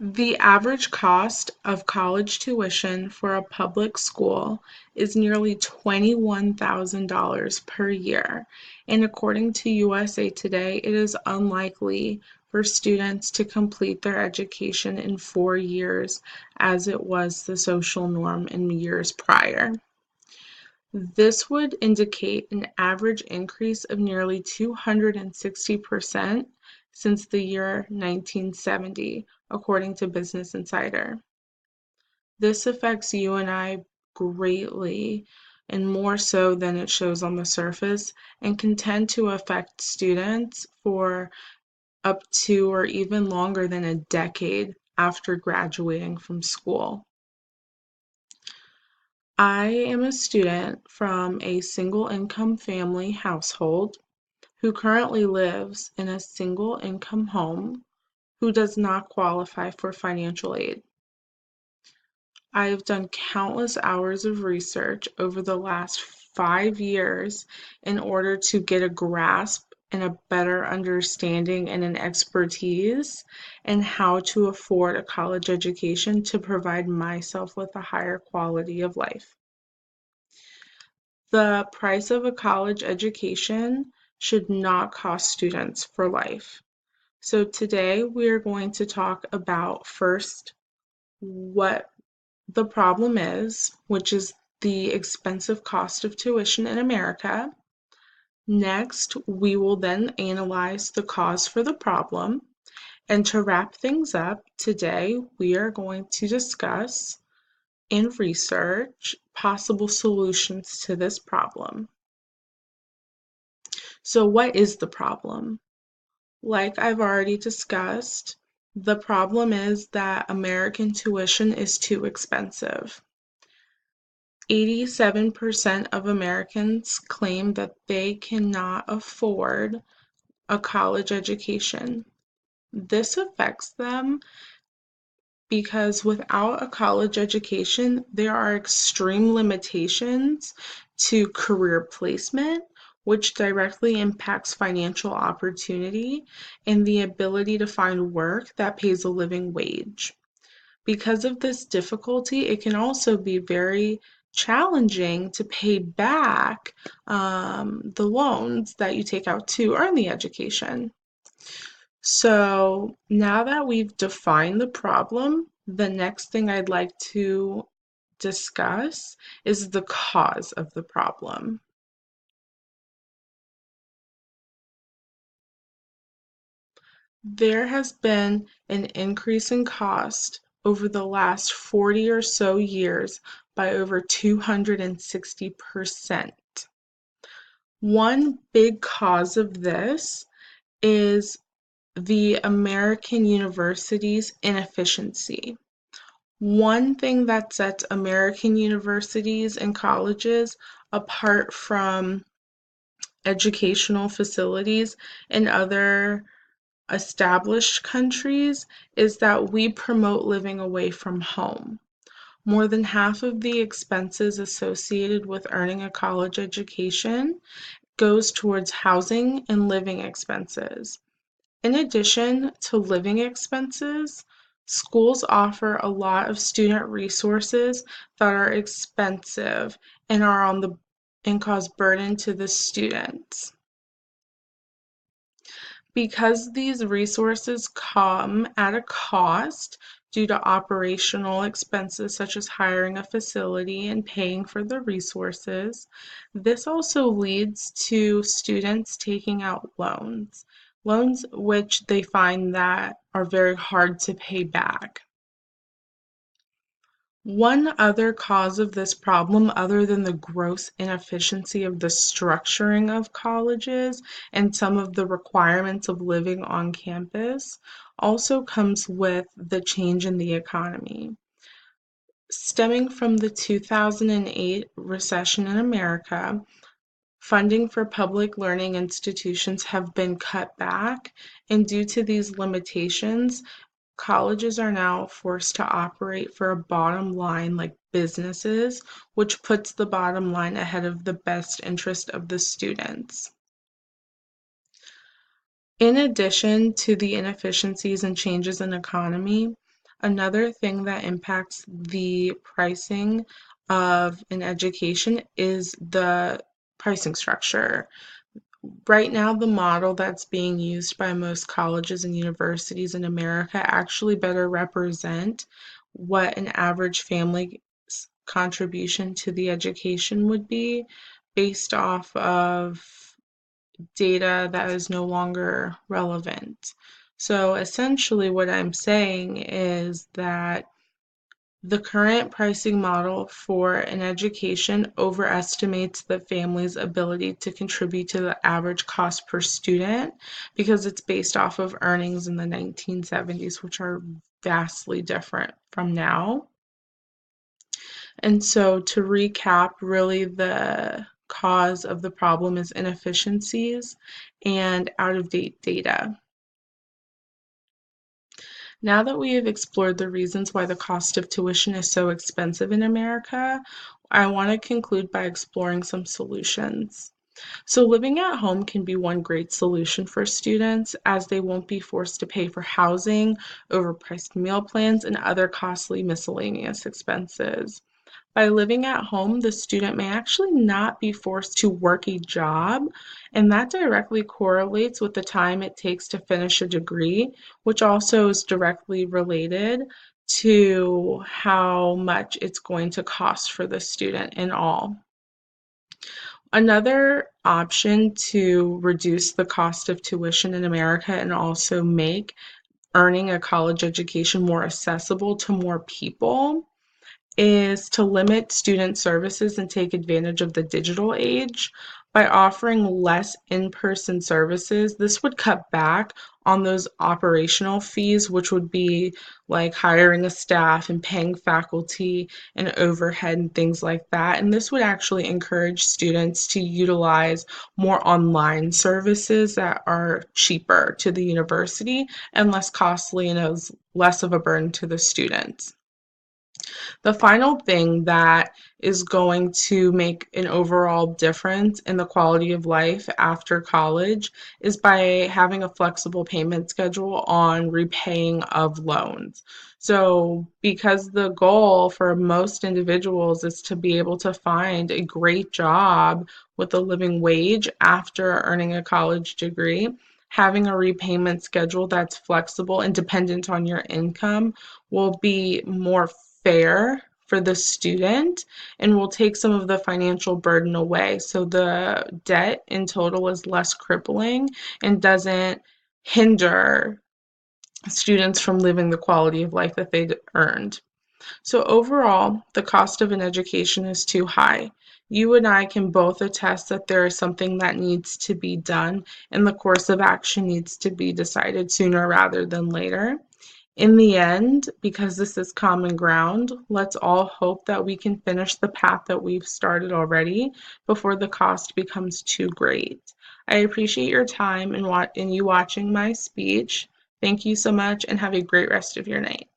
The average cost of college tuition for a public school is nearly $21,000 per year, and according to USA Today, it is unlikely for students to complete their education in 4 years as it was the social norm in years prior. This would indicate an average increase of nearly 260% since the year 1970, according to Business Insider. This affects you and I greatly, and more so than it shows on the surface, and can tend to affect students for up to or even longer than a decade after graduating from school. I am a student from a single income family household who currently lives in a single income home who does not qualify for financial aid. I have done countless hours of research over the last 5 years in order to get a grasp and a better understanding and an expertise in how to afford a college education to provide myself with a higher quality of life. The price of a college education should not cost students for life. So today we are going to talk about first what the problem is, which is the expensive cost of tuition in America. Next, we will then analyze the cause for the problem. And to wrap things up, today we are going to discuss and research possible solutions to this problem. So, what is the problem? Like I've already discussed, the problem is that American tuition is too expensive. 87% of Americans claim that they cannot afford a college education. This affects them because without a college education, there are extreme limitations to career placement, which directly impacts financial opportunity and the ability to find work that pays a living wage. Because of this difficulty, it can also be very challenging to pay back the loans that you take out to earn the education. So now that we've defined the problem, the next thing I'd like to discuss is the cause of the problem. There has been an increase in cost over the last 40 or so years by over 260%. One big cause of this is the American universities' inefficiency. One thing that sets American universities and colleges apart from educational facilities in other established countries is that we promote living away from home. More than half of the expenses associated with earning a college education goes towards housing and living expenses. In addition to living expenses, schools offer a lot of student resources that are expensive and and cause burden to the students. Because these resources come at a cost due to operational expenses such as hiring a facility and paying for the resources, this also leads to students taking out loans which they find that are very hard to pay back. One other cause of this problem, other than the gross inefficiency of the structuring of colleges and some of the requirements of living on campus, also comes with the change in the economy. Stemming from the 2008 recession in America, funding for public learning institutions have been cut back, and due to these limitations, colleges are now forced to operate for a bottom line like businesses, which puts the bottom line ahead of the best interest of the students. In addition to the inefficiencies and changes in economy, Another thing that impacts the pricing of an education is the pricing structure. Right now, the model that's being used by most colleges and universities in America actually better represent what an average family's contribution to the education would be based off of data that is no longer relevant. So essentially, what I'm saying is that the current pricing model for an education overestimates the family's ability to contribute to the average cost per student because it's based off of earnings in the 1970s, which are vastly different from now. And so, to recap, really the cause of the problem is inefficiencies and out of date data. Now that we have explored the reasons why the cost of tuition is so expensive in America, I want to conclude by exploring some solutions. So, living at home can be one great solution for students as they won't be forced to pay for housing, overpriced meal plans, and other costly miscellaneous expenses. By living at home, the student may actually not be forced to work a job, and that directly correlates with the time it takes to finish a degree, which also is directly related to how much it's going to cost for the student in all. Another option to reduce the cost of tuition in America and also make earning a college education more accessible to more people is to limit student services and take advantage of the digital age. By offering less in-person services, this would cut back on those operational fees, which would be like hiring a staff and paying faculty and overhead and things like that. And this would actually encourage students to utilize more online services that are cheaper to the university and less costly and is less of a burden to the students. The final thing that is going to make an overall difference in the quality of life after college is by having a flexible payment schedule on repaying of loans. So, because the goal for most individuals is to be able to find a great job with a living wage after earning a college degree, having a repayment schedule that's flexible and dependent on your income will be more fair for the student and will take some of the financial burden away. So the debt in total is less crippling and doesn't hinder students from living the quality of life that they earned. So overall, the cost of an education is too high. You and I can both attest that there is something that needs to be done, and the course of action needs to be decided sooner rather than later. In the end, because this is common ground, let's all hope that we can finish the path that we've started already before the cost becomes too great. I appreciate your time and you watching my speech. Thank you so much and have a great rest of your night.